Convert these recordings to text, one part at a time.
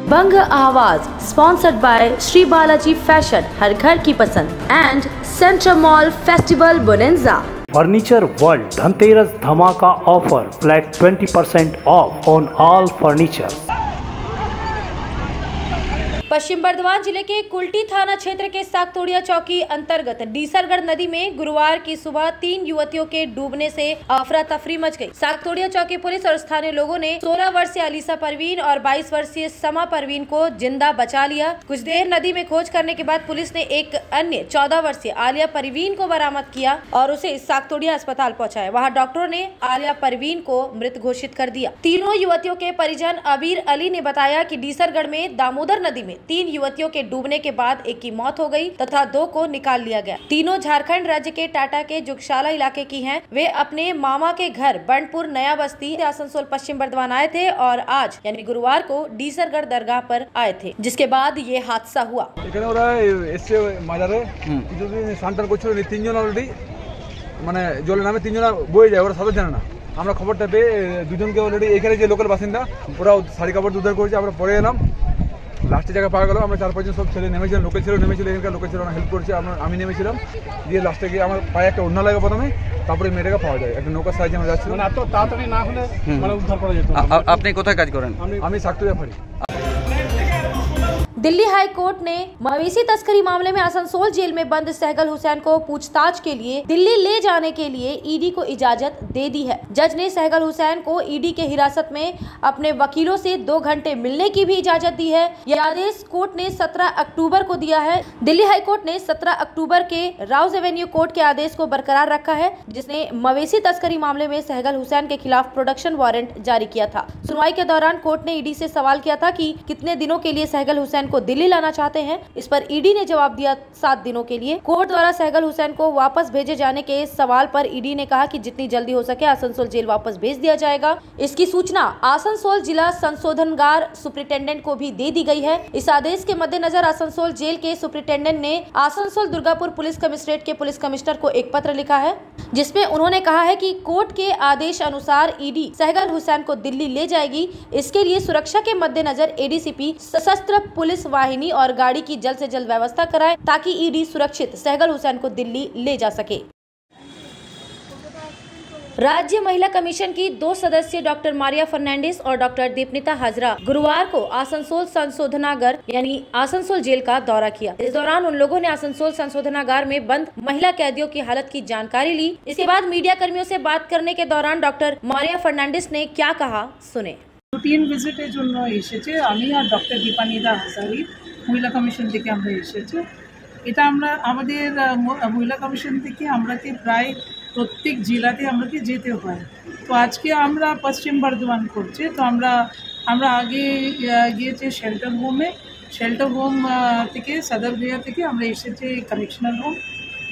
Bang Awaaz sponsored by Shri Balaji fashion, हर घर की पसंद, and central mall festival bonanza. Furniture world Dhanteras धमाका offer, flat 20% off on all furniture. Paschim Bardhaman जिले के कुल्टी थाना क्षेत्र के सागतोड़िया चौकी अंतर्गत डीसरगढ़ नदी में गुरुवार की सुबह 3 युवतियों के डूबने से अफरा तफरी मच गई। सागतोड़िया चौकी पुलिस और स्थानीय लोगों ने 16 वर्षीय अलीसा परवीन और 22 वर्षीय समा परवीन को जिंदा बचा लिया। कुछ देर नदी में खोज करने के बाद पुलिस ने एक अन्य 14 वर्षीय आलिया परवीन को बरामद किया और उसे सागतोड़िया अस्पताल पहुँचाया। वहाँ डॉक्टरों ने आलिया परवीन को मृत घोषित कर दिया। तीनों युवतियों के परिजन अबीर अली ने बताया कि डीसरगढ़ में दामोदर नदी में 3 युवतियों के डूबने के बाद एक की मौत हो गई तथा 2 को निकाल लिया गया। तीनों झारखंड राज्य के टाटा के जुगशाला इलाके की हैं। वे अपने मामा के घर बंडपुर नया बस्ती आसनसोल पश्चिम बर्धमान आए थे और आज यानी गुरुवार को डीसरगढ़ दरगाह पर आए थे, जिसके बाद ये हादसा हुआ। আমরা খবরটা পেয়ে দুজনকে অলরেডি এখানে যে লোকাল বাসিন্দা ওরা শাড়ি কাপড় উদ্ধার করেছে। আমরা পরে এলাম, লাস্টে জায়গা পাওয়া গেল। আমরা 4-5 জন সব ছেলে নেমেছিলাম, লোকাল ছেলে নেমেছিল, এখানকার লোকাল ছেলে হেল্প করছে। আমি নেমেছিলাম, দিয়ে লাস্টে গিয়ে আমার পায়ে একটা ওড়না লাগে প্রথমে, তারপরে মেয়েটাকে পাওয়া যায়। একটা নৌকার সাহায্যে আমরা যাচ্ছিলাম। এত তাড়াতাড়ি না হলে মানে উদ্ধার করা যেত। আপনি কোথায় কাজ করেন? আমি সাগতোড়িয়া ফাঁড়ি। दिल्ली हाई कोर्ट ने मवेशी तस्करी मामले में आसनसोल जेल में बंद सहगल हुसैन को पूछताछ के लिए दिल्ली ले जाने के लिए ईडी को इजाजत दे दी है। जज ने सहगल हुसैन को ईडी के हिरासत में अपने वकीलों से 2 घंटे मिलने की भी इजाजत दी है। यह आदेश कोर्ट ने 17 अक्टूबर को दिया है। दिल्ली हाई कोर्ट ने 17 अक्टूबर के राउज एवेन्यू कोर्ट के आदेश को बरकरार रखा है, जिसने मवेशी तस्करी मामले में सहगल हुसैन के खिलाफ प्रोडक्शन वारंट जारी किया था। सुनवाई के दौरान कोर्ट ने ईडी से सवाल किया था कि कितने दिनों के लिए सहगल हुसैन को दिल्ली लाना चाहते हैं। इस पर ईडी ने जवाब दिया 7 दिनों के लिए। कोर्ट द्वारा सहगल हुसैन को वापस भेजे जाने के सवाल पर ईडी ने कहा कि जितनी जल्दी हो सके आसनसोल जेल वापस भेज दिया जाएगा। इसकी सूचना आसनसोल जिला संशोधनगार सुप्रिंटेंडेंट को भी दे दी गई है। इस आदेश के मद्देनजर आसनसोल जेल के सुप्रिंटेंडेंट ने आसनसोल दुर्गापुर पुलिस कमिश्नरेट के पुलिस कमिश्नर को एक पत्र लिखा है, जिसमें उन्होंने कहा है कि कोर्ट के आदेश अनुसार ईडी सहगल हुसैन को दिल्ली ले जाएगी। इसके लिए सुरक्षा के मद्देनजर एडीसीपी सशस्त्र पुलिस वाहिनी और गाड़ी की जल्द से जल्द व्यवस्था कराए, ताकि ईडी सुरक्षित सहगल हुसैन को दिल्ली ले जा सके। राज्य महिला कमीशन की 2 सदस्य डॉक्टर मारिया फर्नांडिस और डॉक्टर दीपनीता हाजरा गुरुवार को आसनसोल संशोधनागार यानी आसनसोल जेल का दौरा किया। इस दौरान उन लोगों ने आसनसोल संशोधनागार में बंद महिला कैदियों की हालत की जानकारी ली। इसके बाद मीडिया कर्मियों से बात करने के दौरान डॉक्टर मारिया फर्नांडिस ने क्या कहा, सुने। রুটিন ভিজিটের জন্য এসেছে আমি আর ডক্টর দীপানিতা হাজারি মহিলা কমিশন থেকে আমরা এসেছি। এটা আমরা আমাদের মহিলা কমিশন থেকে আমরাকে প্রায় প্রত্যেক জেলাতে আমাকে যেতে হয়। তো আজকে আমরা পশ্চিম বর্ধমান করছে, তো আমরা আগে গিয়েছি শেল্টার হোম থেকে সদরঘাট থেকে আমরা এসেছি কালেকশনাল হোম।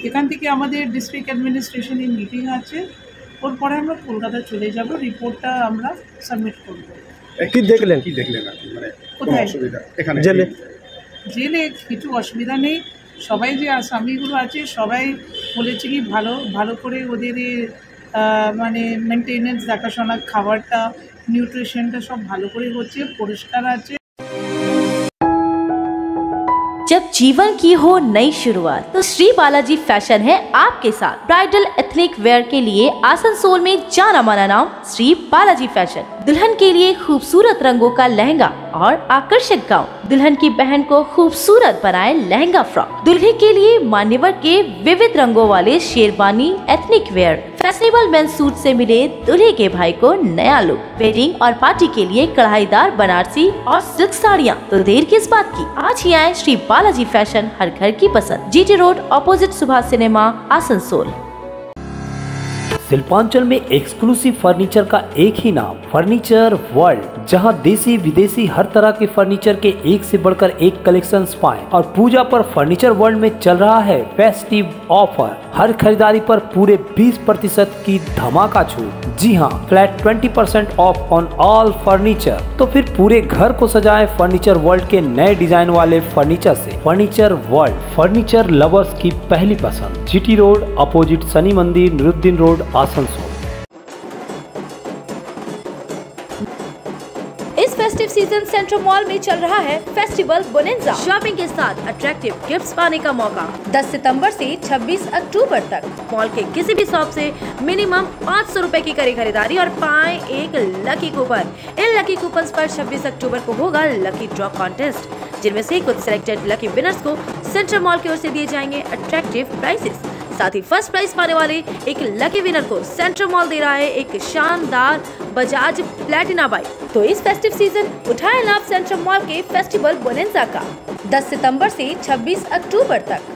এখান থেকে আমাদের ডিস্ট্রিক্ট অ্যাডমিনিস্ট্রেশনের মিটিং আছে, ওর পরে আমরা কলকাতা চলে যাব, রিপোর্টটা আমরা সাবমিট করব। কি দেখলেন মানে কোথায় এখানে জেলে কিছু অসুবিধা নেই। সবাই যে আসামিগুলো আছে সবাই বলেছে কি ভালো করে ওদের মানে মেনটেনেন্স দেখাশোনা, খাবারটা, নিউট্রিশনটা সব ভালো করে হচ্ছে, পরিষ্কার আছে। जब जीवन की हो नई शुरुआत तो श्री बालाजी फैशन है आपके साथ। ब्राइडल एथनिक वेयर के लिए आसनसोल में जाना माना नाम श्री बालाजी फैशन। दुल्हन के लिए खूबसूरत रंगों का लहंगा और आकर्षक गाउन, दुल्हन की बहन को खूबसूरत बनाए लहंगा फ्रॉक, दुल्हे के लिए मान्यवर के विविध रंगों वाले sherwani ethnic wear, fashionable main suit से मिले दूल्हे के भाई को नया लुक, वेडिंग और पार्टी के लिए कढ़ाईदार बनारसी और सिल्क साड़ियाँ। तो देर किस बात की, आज ही आए श्री बालाजी फैशन, हर घर की पसंद, GT road opposite Subhash cinema, Asansol. Shilpanchal में एक्सक्लूसिव फर्नीचर का एक ही नाम, फर्नीचर वर्ल्ड, जहां देसी विदेशी हर तरह के फर्नीचर के एक से बढ़कर एक कलेक्शंस पाएं। और पूजा पर फर्नीचर वर्ल्ड में चल रहा है फेस्टिव ऑफर, हर खरीदारी पर पूरे 20% की धमाका छूट। जी हां, flat 20% off on all furniture. तो फिर पूरे घर को सजाएं फर्नीचर वर्ल्ड के नए डिजाइन वाले फर्नीचर से। फर्नीचर वर्ल्ड, फर्नीचर लवर्स की पहली पसंद, जीटी रोड अपोजिट शनि मंदिर, निरुद्दीन रोड, आसनसोल। इस फेस्टिव सीजन सेंट्रल मॉल में चल रहा है फेस्टिवल बोनेंजा। शॉपिंग के साथ अट्रैक्टिव गिफ्ट्स पाने का मौका। 10 सितंबर से 26 अक्टूबर तक मॉल के किसी भी शॉप से मिनिमम 500 रुपए की करें खरीदारी और पाएं एक लकी कूपन। इन लकी कूपन पर 26 अक्टूबर को होगा लकी ड्रॉ कॉन्टेस्ट, जिनमें से कुछ सिलेक्टेड लकी विनर्स को सेंट्रल मॉल की ओर से दिए जाएंगे अट्रैक्टिव प्राइजेस। साथ ही फर्स्ट प्राइज पाने वाले एक लकी विनर को सेंट्रल मॉल दे रहा है एक शानदार बजाज प्लैटिना बाइक। तो इस फेस्टिव सीजन उठाएं लाभ सेंट्रल मॉल के फेस्टिवल बोनेंजा का 10 सितंबर से 26 अक्टूबर तक।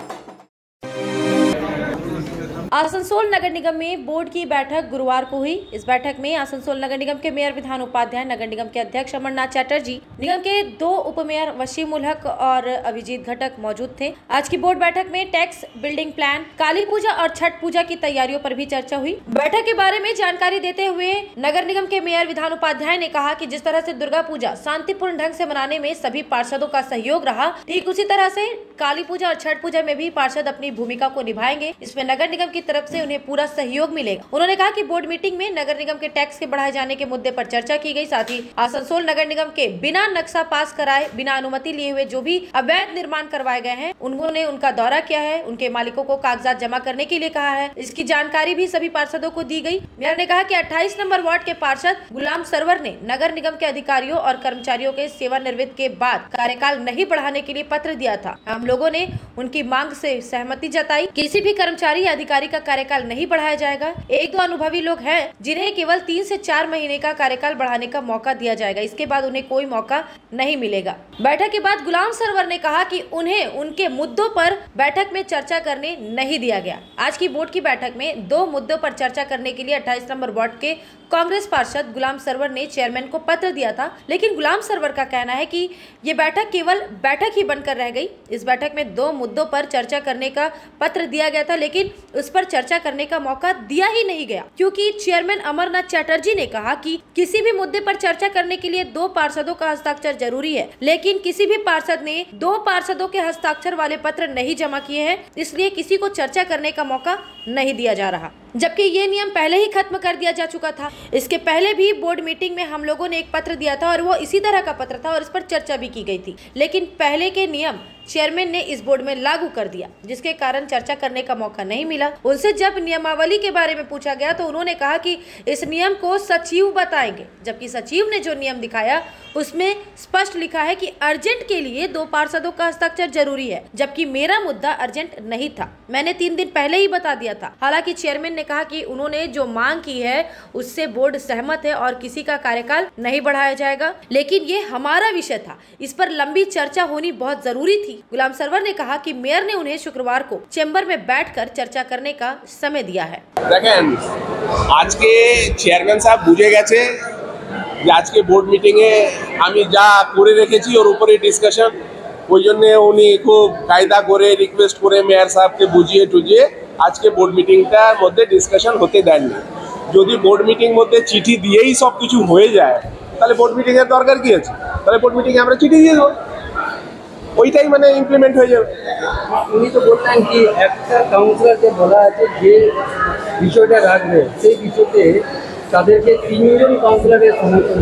आसनसोल नगर निगम में बोर्ड की बैठक गुरुवार को हुई। इस बैठक में आसनसोल नगर निगम के मेयर विधान उपाध्याय, नगर निगम के अध्यक्ष अमरनाथ चैटर्जी, निगम के 2 उपमेयर वसीम उल हक और अभिजीत घटक मौजूद थे। आज की बोर्ड बैठक में टैक्स, बिल्डिंग प्लान, काली पूजा और छठ पूजा की तैयारियों पर भी चर्चा हुई। बैठक के बारे में जानकारी देते हुए नगर निगम के मेयर विधान उपाध्याय ने कहा कि जिस तरह से दुर्गा पूजा शांतिपूर्ण ढंग से मनाने में सभी पार्षदों का सहयोग रहा, ठीक उसी तरह से काली पूजा और छठ पूजा में भी पार्षद अपनी भूमिका को निभाएंगे। इसमें नगर निगम की तरफ से उन्हें पूरा सहयोग मिलेगा। उन्होंने कहा कि बोर्ड मीटिंग में नगर निगम के टैक्स के बढ़ाए जाने के मुद्दे पर चर्चा की गई। साथ ही आसनसोल नगर निगम के बिना नक्शा पास कराए, बिना अनुमति लिए हुए जो भी अवैध निर्माण करवाए गए हैं, उन्होंने उनका दौरा किया है, उनके मालिकों को कागजात जमा करने के लिए कहा है। इसकी जानकारी भी सभी पार्षदों को दी गई। मेयर ने कहा कि 28 नंबर वार्ड के पार्षद गुलाम सरवर ने नगर निगम के अधिकारियों और कर्मचारियों के सेवानिवृत्त के बाद कार्यकाल नहीं बढ़ाने के लिए पत्र दिया था। हम लोगों ने उनकी मांग से सहमति जताई। किसी भी कर्मचारी या अधिकारी का कार्यकाल नहीं बढ़ाया जाएगा। 1-2 अनुभवी लोग हैं जिन्हें केवल 3 से 4 महीने का कार्यकाल बढ़ाने का मौका दिया जाएगा। इसके बाद उन्हें कोई मौका नहीं मिलेगा। बैठक के बाद गुलाम सरवर ने कहा कि उन्हें उनके मुद्दों पर बैठक में चर्चा करने नहीं दिया गया। आज की बोर्ड की बैठक में 2 मुद्दों पर चर्चा करने के लिए 28 नंबर वार्ड के कांग्रेस पार्षद गुलाम सरवर ने चेयरमैन को पत्र दिया था, लेकिन गुलाम सरवर का कहना है कि ये बैठक केवल बैठक ही बनकर रह गई। इस बैठक में 2 मुद्दों पर चर्चा करने का पत्र दिया गया था, लेकिन उस पर चर्चा करने का मौका दिया ही नहीं गया, क्योंकि चेयरमैन अमरनाथ चैटर्जी ने कहा कि किसी भी मुद्दे पर चर्चा करने के लिए 2 पार्षदों का हस्ताक्षर जरूरी है, लेकिन किसी भी पार्षद ने 2 पार्षदों के हस्ताक्षर वाले पत्र नहीं जमा किए हैं, इसलिए किसी को चर्चा करने का मौका नहीं दिया जा रहा, जबकि ये नियम पहले ही खत्म कर दिया जा चुका था। इसके पहले भी बोर्ड मीटिंग में हम लोगों ने एक पत्र दिया था और वो इसी तरह का पत्र था और इस पर चर्चा भी की गई थी, लेकिन पहले के नियम चेयरमैन ने इस बोर्ड में लागू कर दिया, जिसके कारण चर्चा करने का मौका नहीं मिला। उनसे जब नियमावली के बारे में पूछा गया तो उन्होंने कहा कि इस नियम को सचिव बताएंगे, जबकि सचिव ने जो नियम दिखाया उसमें स्पष्ट लिखा है कि अर्जेंट के लिए 2 पार्षदों का हस्ताक्षर जरूरी है, जबकि मेरा मुद्दा अर्जेंट नहीं था। मैंने 3 दिन पहले ही बता दिया था। हालांकि चेयरमैन ने कहा कि उन्होंने जो मांग की है उससे बोर्ड सहमत है और किसी का कार्यकाल नहीं बढ़ाया जाएगा, लेकिन ये हमारा विषय था, इस पर लंबी चर्चा होनी बहुत जरूरी थी। गुलाम सरवर ने कहा कि मेयर ने उन्हें शुक्रवार को चैम्बर में बैठकर चर्चा करने का समय दिया है। देखें, आज के चेयरमैन साहब बुझे গেছে যে আজকে বোর্ড মিটিংয়ে আমি যা করে রেখেছি ওর উপরে ডিসকাশন, ওই জন্য উনি খুব কায়দা করে রিকোয়েস্ট করে মেয়র সাহেবকে বুঝিয়ে টুজিয়ে আজকে বোর্ড মিটিংটার মধ্যে ডিসকাশন হতে দেননি। যদি বোর্ড মিটিং মধ্যে চিঠি দিয়েই সব কিছু হয়ে যায় তাহলে বোর্ড মিটিংয়ের দরকার কি আছে? তাহলে বোর্ড মিটিংয়ে আমরা চিঠি দিয়ে দেবো, ওইটাই মানে ইমপ্লিমেন্ট হয়ে যাবে। উনি তো বললেন কি একটা কাউন্সিলরকে বলা আছে যে বিষয়টা রাখবে, সেই বিষয়তে তাদেরকে 3 জন কাউন্সিলরের সমর্থন।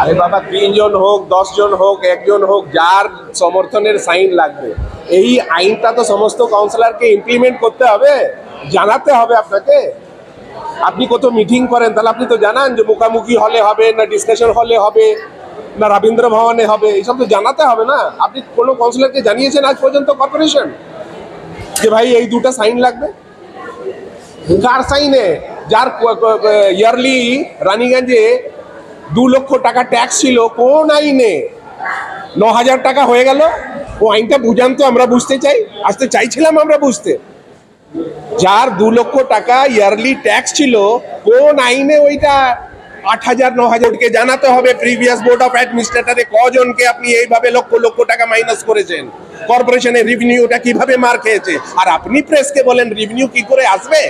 আরে বাবা, 3 জন হোক, 10 জন হোক, 1 জন হোক, যার সমর্থনের সাইন লাগবে। এই আইনটা তো সমস্ত কাউন্সিলরকে ইমপ্লিমেন্ট করতে হবে, জানাতে হবে আপনাকে। আপনি কত মিটিং করেন, তাহলে আপনি তো জানান যে মুখামুখি হলে হবে না, ডিসকাশন হলে হবে না, রবীন্দ্র ভবনে হবে, এইসব তো জানাতে হবে না। আপনি কোনো কাউন্সিলরকে জানিয়েছেন আজ পর্যন্ত কর্পোরেশন যে ভাই এই 2টা সাইন লাগবে? কার সাইনে? যার ইয়ারলি রানীগঞ্জে 2 লক্ষ টাকা ট্যাক্স ছিল, কোন আইনে 9,000 টাকা হয়ে গেল? ও আইনটা বুঝান তো, আমরা বুঝতে চাই, আসতে চাইছিলাম আমরা বুঝতে। যার 2 লক্ষ টাকা ইয়ারলি ট্যাক্স ছিল, কোন আইনে ওইটা 8,000 9,000কে জানাতে হবে। প্রিভিয়াস বোর্ড অফ অ্যাডমিনিস্ট্রেটরে কজনকে আপনি এইভাবে লক্ষ লক্ষ টাকা মাইনাস করেছেন? কর্পোরেশনের রেভিনিউটা কিভাবে মার খেয়েছে? আর আপনি প্রেসকে বলেন রেভিনিউ কি করে আসবে?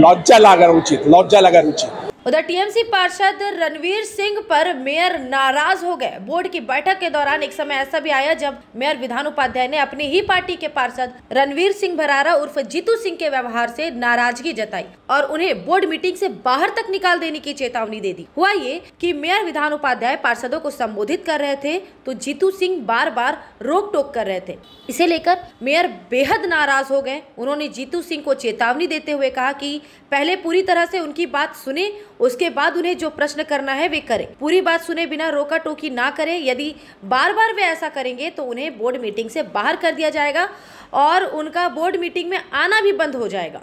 লজ্জা লাগা উচিত, লজ্জা লাগা উচিত। उधर टीएमसी पार्षद रणवीर सिंह पर मेयर नाराज हो गए। बोर्ड की बैठक के दौरान एक समय ऐसा भी आया जब मेयर विधान उपाध्याय ने अपनी ही पार्टी के पार्षद रणवीर सिंह भरारा उर्फ जीतू सिंह के व्यवहार से नाराजगी जताई और उन्हें बोर्ड मीटिंग से बाहर तक निकाल देने की चेतावनी दे दी। हुआ ये कि मेयर विधान उपाध्याय पार्षदों को संबोधित कर रहे थे तो जीतू सिंह बार बार रोक टोक कर रहे थे। इसे लेकर मेयर बेहद नाराज हो गए। उन्होंने जीतू सिंह को चेतावनी देते हुए कहा कि पहले पूरी तरह से उनकी बात सुने, उसके बाद उन्हें जो प्रश्न करना है वे करें। पूरी बात सुने बिना रोका टोकी ना करें। यदि बार बार वे ऐसा करेंगे तो उन्हें बोर्ड मीटिंग से बाहर कर दिया जाएगा और उनका बोर्ड मीटिंग में आना भी बंद हो जाएगा।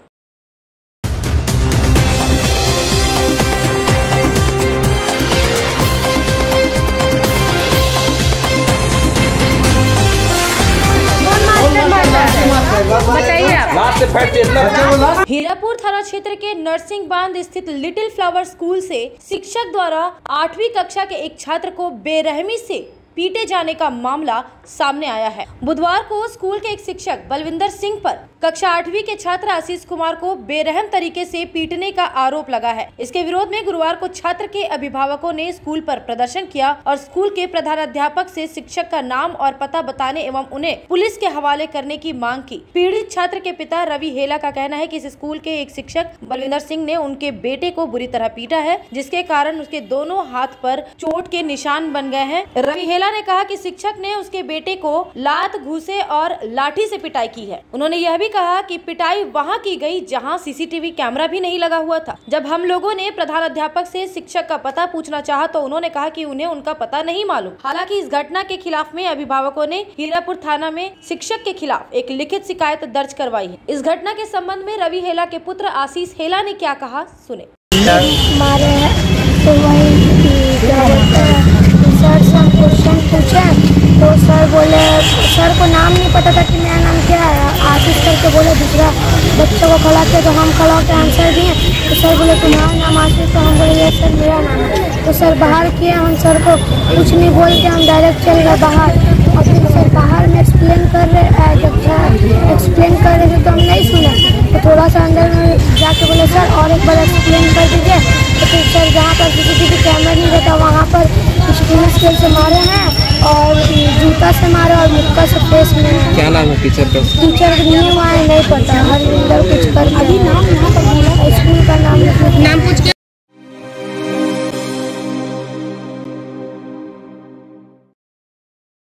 हीरापुर थाना क्षेत्र के नरसिंह बांध स्थित लिटिल फ्लावर स्कूल से शिक्षक द्वारा 8वीं कक्षा के एक छात्र को बेरहमी से पीटे जाने का मामला सामने आया है। बुधवार को स्कूल के एक शिक्षक बलविंदर सिंह पर कक्षा 8वीं के छात्र आशीष कुमार को बेरहम तरीके से पीटने का आरोप लगा है। इसके विरोध में गुरुवार को छात्र के अभिभावकों ने स्कूल पर प्रदर्शन किया और स्कूल के प्रधानाध्यापक से शिक्षक का नाम और पता बताने एवं उन्हें पुलिस के हवाले करने की मांग की। पीड़ित छात्र के पिता रवि हेला का कहना है कि इस स्कूल के एक शिक्षक बलविंदर सिंह ने उनके बेटे को बुरी तरह पीटा है, जिसके कारण उसके दोनों हाथ पर चोट के निशान बन गए हैं। रवि हेला ने कहा कि शिक्षक ने उसके बेटे को लात, घूसे और लाठी से पिटाई की है। उन्होंने यह भी कहा कि पिटाई वहां की गई जहां सीसीटीवी कैमरा भी नहीं लगा हुआ था। जब हम लोगों ने प्रधानाध्यापक से शिक्षक का पता पूछना चाहा तो उन्होंने कहा कि उन्हें उनका पता नहीं मालूम। हालांकि इस घटना के खिलाफ में अभिभावकों ने हीरापुर थाना में शिक्षक के खिलाफ एक लिखित शिकायत दर्ज करवाई है। इस घटना के संबंध में रवि हेला के पुत्र आशीष हेला ने क्या कहा, सुने। सर से हम क्वेश्चन पूछे तो सर बोले, सर को नाम नहीं पता था कि मेरा नाम क्या है। आशीष करके बोले, दूसरा बच्चों को खड़ा किया तो हम खड़ा होकर आंसर दिए तो सर बोले तुम्हारा नाम आशीष, तो हम बोले ये सर मेरा नाम है। तो सर बाहर किए, हम सर को कुछ नहीं बोल के हम डायरेक्ट चल गए बाहर। और फिर सर बाहर में एक्सप्लेन कर रहे थे तो हम नहीं सुने। तो थोड़ा सा अंदर में जाके बोले सर और एक बार एक्सप्लेन कर दीजिए। तो फिर सर जहाँ पर सीसीटीवी कैमरा नहीं रहता वहाँ पर स्टील स्केल से मारे हैं और जूता से मारे और मुक्का से फेस में। क्या नाम है टीचर का? टीचर नहीं हुआ है, नहीं पता, हर कुछ कर अभी नाम